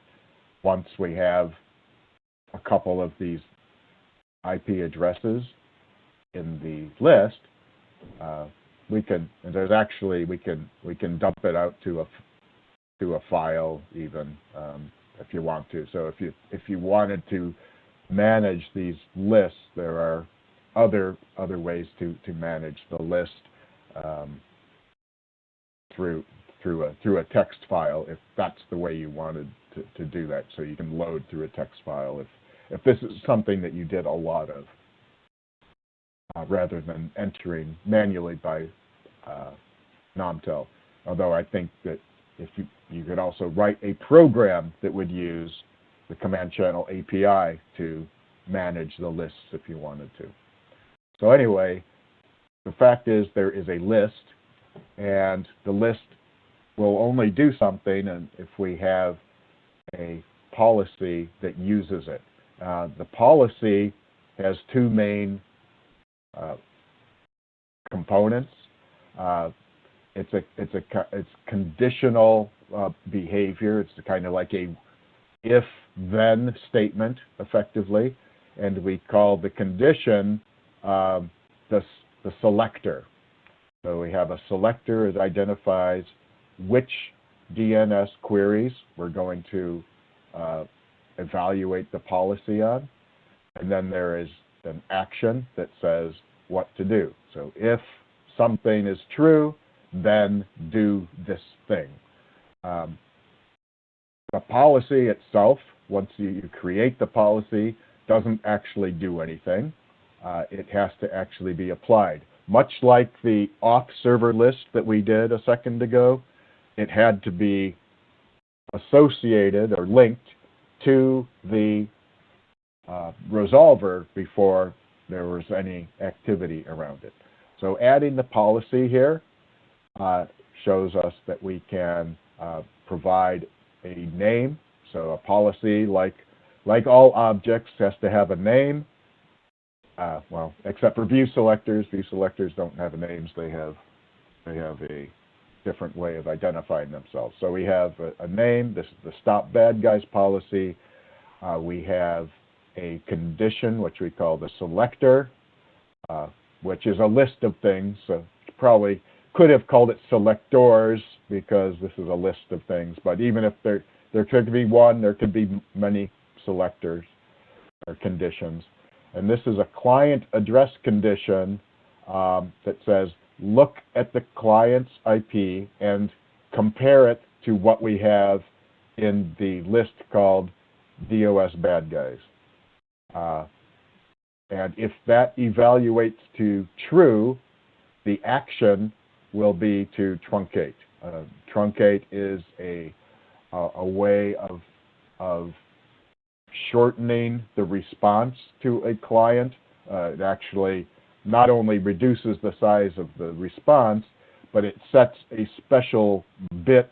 once we have a couple of these IP addresses in the list, we can dump it out to a file even, if you want to. So if you wanted to manage these lists, there are other ways to manage the list through a text file, if that's the way you wanted to do that. So you can load through a text file if this is something that you did a lot of, rather than entering manually by NOMTEL. Although I think that if you could also write a program that would use the command channel API to manage the lists if you wanted to. So anyway, the fact is there is a list, and the list will only do something and if we have a policy that uses it. The policy has two main components. It's conditional behavior. It's kind of like a if-then statement, effectively. and we call the condition the selector. So we have a selector that identifies which DNS queries we're going to evaluate the policy on. And then there is an action that says what to do. So if something is true, then do this thing. The policy itself, once you create the policy, doesn't actually do anything. It has to actually be applied. Much like the auth server list that we did a second ago, it had to be associated or linked to the resolver before there was any activity around it. So adding the policy here shows us that we can provide a name. So a policy, like all objects, has to have a name. Well, except for view selectors. View selectors don't have names. They have a different way of identifying themselves. So we have a name. This is the stop bad guys policy. We have a condition, which we call the selector, which is a list of things. So probably could have called it selectors because this is a list of things. But even if there could be one, there could be many selectors or conditions. And this is a client address condition that says, look at the client's IP and compare it to what we have in the list called DOS bad guys. And if that evaluates to true, the action will be to truncate. Truncate is a way of shortening the response to a client. It actually not only reduces the size of the response, but it sets a special bit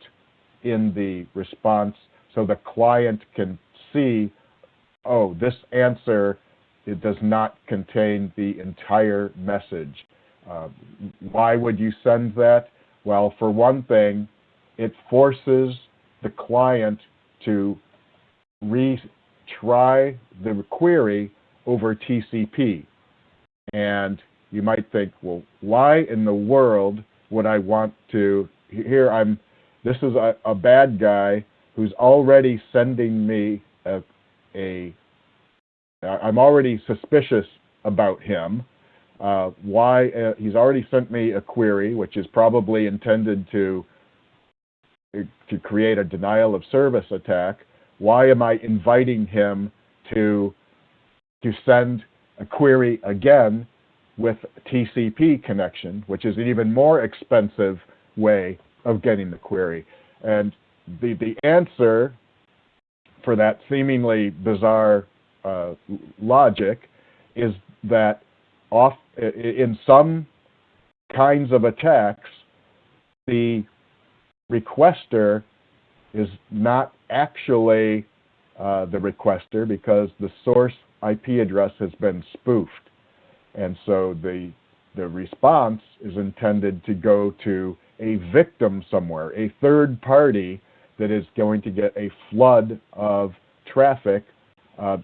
in the response so the client can see, oh, this answer, it does not contain the entire message. Why would you send that? Well, for one thing, it forces the client to retry the query over TCP. And you might think, well, why in the world would I want to, this is a bad guy who's already sending me I'm already suspicious about him. He's already sent me a query, which is probably intended to create a denial of service attack. Why am I inviting him to send a query again with TCP connection, which is an even more expensive way of getting the query? And the answer for that seemingly bizarre logic is that in some kinds of attacks, the requester is not actually the requester because the source IP address has been spoofed. And so the response is intended to go to a victim somewhere, a third party that is going to get a flood of traffic.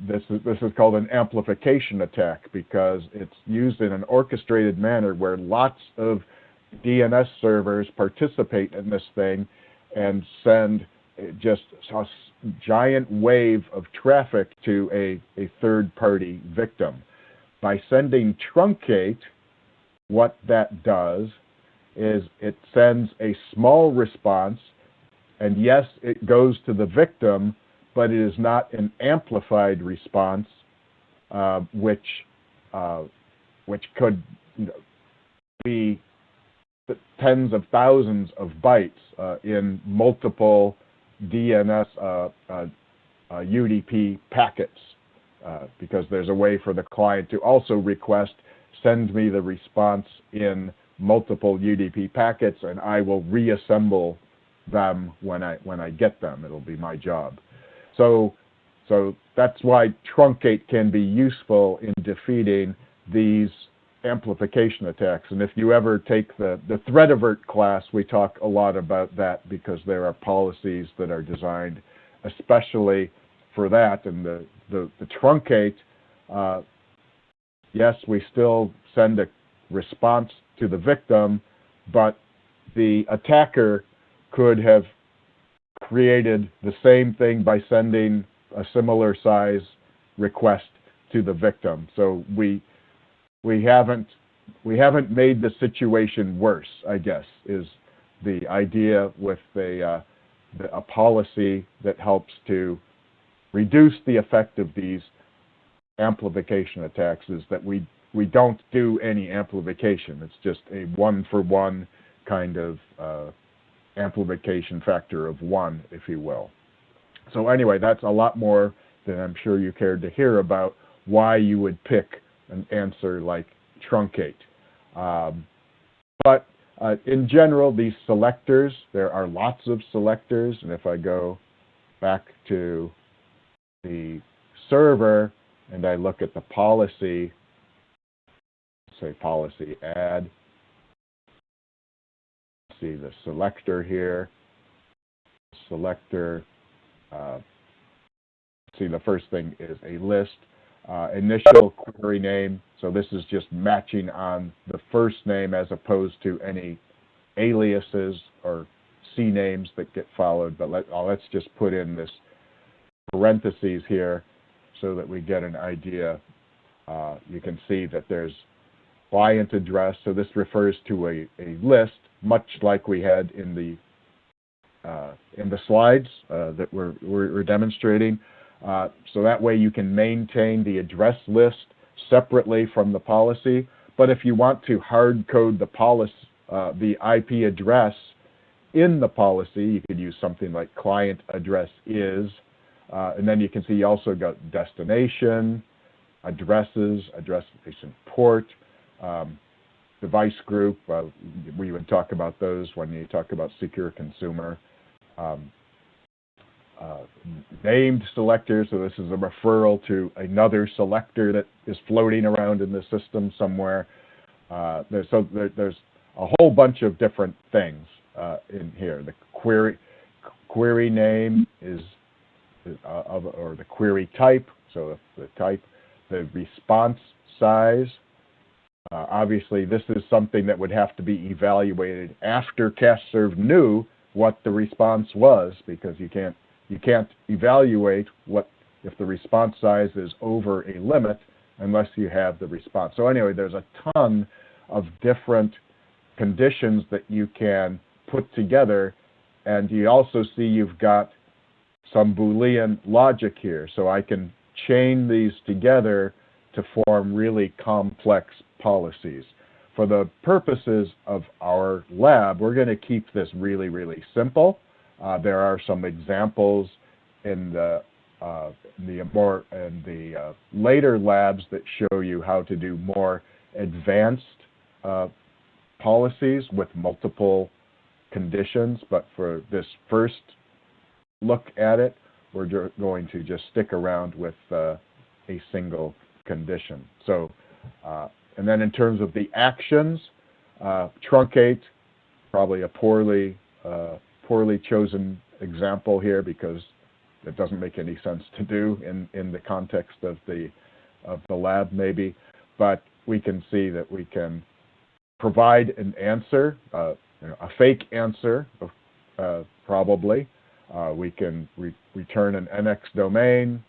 This is called an amplification attack because it's used in an orchestrated manner where lots of DNS servers participate in this thing and send just a giant wave of traffic to a third-party victim. By sending truncate, what that does is it sends a small response, and yes, it goes to the victim, but it is not an amplified response, which could be tens of thousands of bytes in multiple DNS UDP packets, because there's a way for the client to also request, send me the response in multiple UDP packets, and I will reassemble them when I get them. It'll be my job. So that's why truncate can be useful in defeating these amplification attacks. And if you ever take the threat avert class, we talk a lot about that because there are policies that are designed especially for that. And the truncate yes, we still send a response to the victim, but the attacker could have created the same thing by sending a similar size request to the victim. So we haven't made the situation worse, I guess, is the idea with a policy that helps to reduce the effect of these amplification attacks, is that we don't do any amplification. It's just a one-for-one kind of amplification factor of 1, if you will. So anyway, that's a lot more than I'm sure you cared to hear about why you would pick an answer like truncate. But in general, these selectors, there are lots of selectors, and if I go back to the server and I look at the policy, say policy add, see the selector here, selector, see the first thing is a list, initial query name, so this is just matching on the first name as opposed to any aliases or C names that get followed, but let's just put in this parentheses here so that we get an idea. You can see that there's client address, so this refers to a list, much like we had in the slides that we're demonstrating. So that way you can maintain the address list separately from the policy. But if you want to hard code the policy, the IP address in the policy, you could use something like client address is, and then you can see you also got destination, addresses, destination port, device group. We would talk about those when you talk about secure consumer. Named selector, so this is a referral to another selector that is floating around in the system somewhere. There's a whole bunch of different things in here. The query name is or the query type, so the type, the response size. Obviously, this is something that would have to be evaluated after CACHESERVE knew what the response was, because you can't evaluate if the response size is over a limit unless you have the response. So anyway, there's a ton of different conditions that you can put together, and you also see you've got some Boolean logic here. So I can chain these together to form really complex policies. For the purposes of our lab, we're going to keep this really, really simple. There are some examples in the later labs that show you how to do more advanced policies with multiple conditions. But for this first look at it, we're going to just stick around with a single condition. So, and then in terms of the actions, truncate, probably a poorly chosen example here because it doesn't make any sense to do in the context of the lab maybe, but we can see that we can provide an answer, a fake answer probably. We can return an NX domain.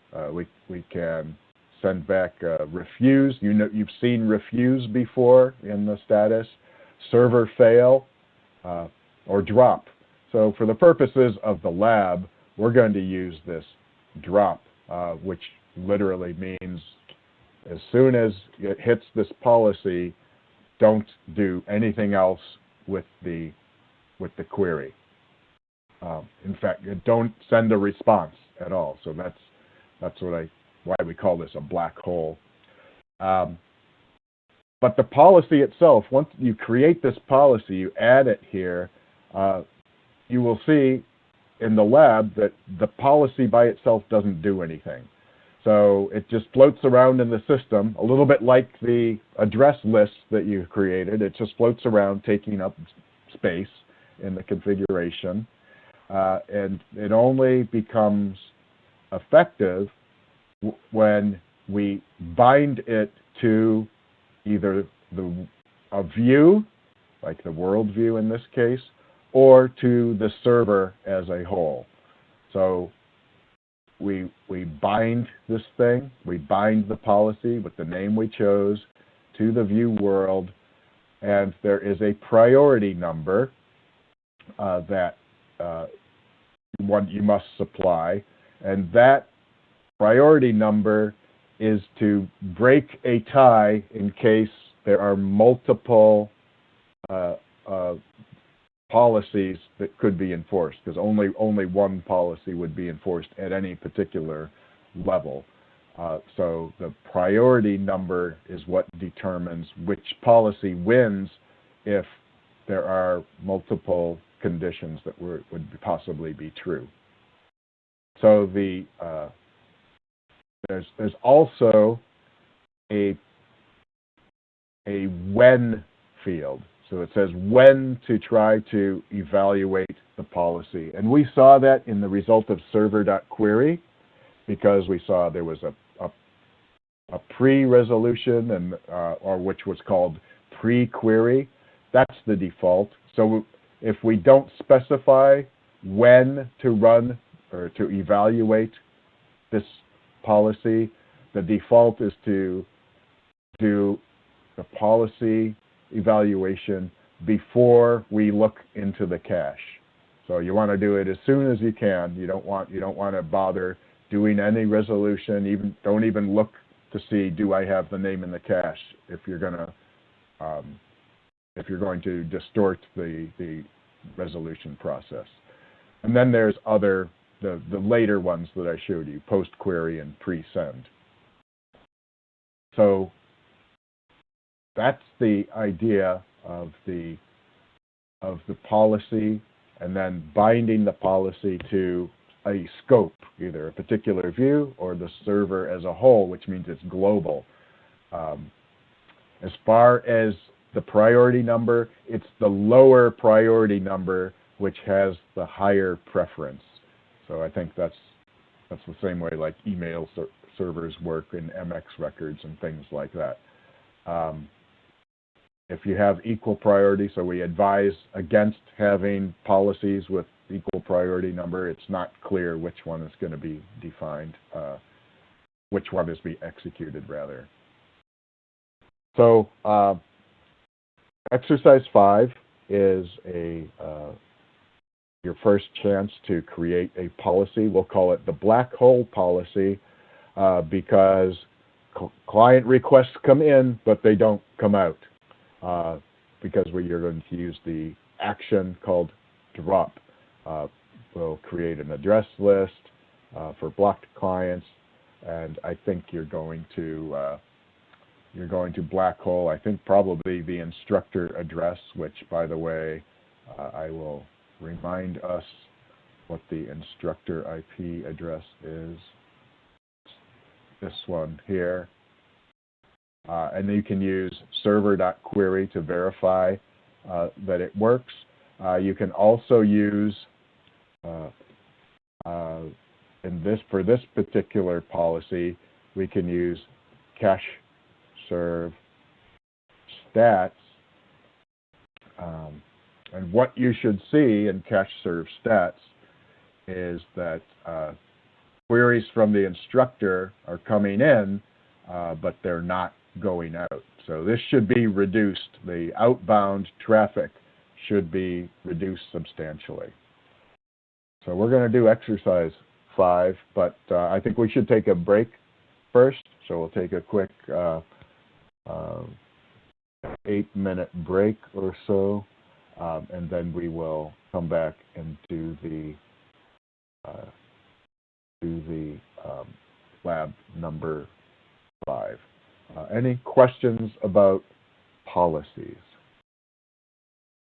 We can send back refuse. You've seen refuse before in the status, server fail, or drop. So for the purposes of the lab, we're going to use this drop, which literally means as soon as it hits this policy, don't do anything else with the query. In fact, don't send a response at all. So that's why we call this a black hole. But the policy itself, once you create this policy, you add it here, you will see in the lab that the policy by itself doesn't do anything. So it just floats around in the system, a little bit like the address list that you created. It just floats around, taking up space in the configuration. And it only becomes effective when we bind it to either a view, like the world view in this case, or to the server as a whole. So we bind this thing, we bind the policy with the name we chose to the view world, and there is a priority number that you must supply, and that priority number is to break a tie in case there are multiple policies that could be enforced, because only one policy would be enforced at any particular level. So the priority number is what determines which policy wins if there are multiple conditions that would possibly be true. So there's also a when field. So it says when to try to evaluate the policy. And we saw that in the result of server.query, because we saw there was a pre-resolution and or which was called pre-query. That's the default. So if we don't specify when to run or to evaluate this policy, the default is to do the policy evaluation before we look into the cache. So you want to do it as soon as you can. You don't want to bother doing any resolution. Don't even look to see, do I have the name in the cache, if you're going to distort the resolution process. And then there's the later ones that I showed you, post-query and pre-send. So that's the idea of the policy, and then binding the policy to a scope, either a particular view or the server as a whole, which means it's global. As far as the priority number, it's the lower priority number which has the higher preference. So I think that's the same way like email servers work in MX records and things like that. If you have equal priority, so we advise against having policies with equal priority number. It's not clear which one is going to be defined, which one is be executed rather. So exercise 5 is your first chance to create a policy. We'll call it the black hole policy because client requests come in, but they don't come out because you're going to use the action called drop. We'll create an address list for blocked clients, and I think you're going to black hole, I think probably the instructor address, which, by the way, I will remind us what the instructor IP address is. This one here. And then you can use server.query to verify that it works. You can also use, for this particular policy, we can use CACHESERVE stats. And what you should see in CACHESERVE stats is that queries from the instructor are coming in, but they're not going out. So this should be reduced. The outbound traffic should be reduced substantially. So we're going to do exercise 5, but I think we should take a break first. So we'll take a quick 8-minute break or so, and then we will come back and do the lab number 5. Any questions about policies?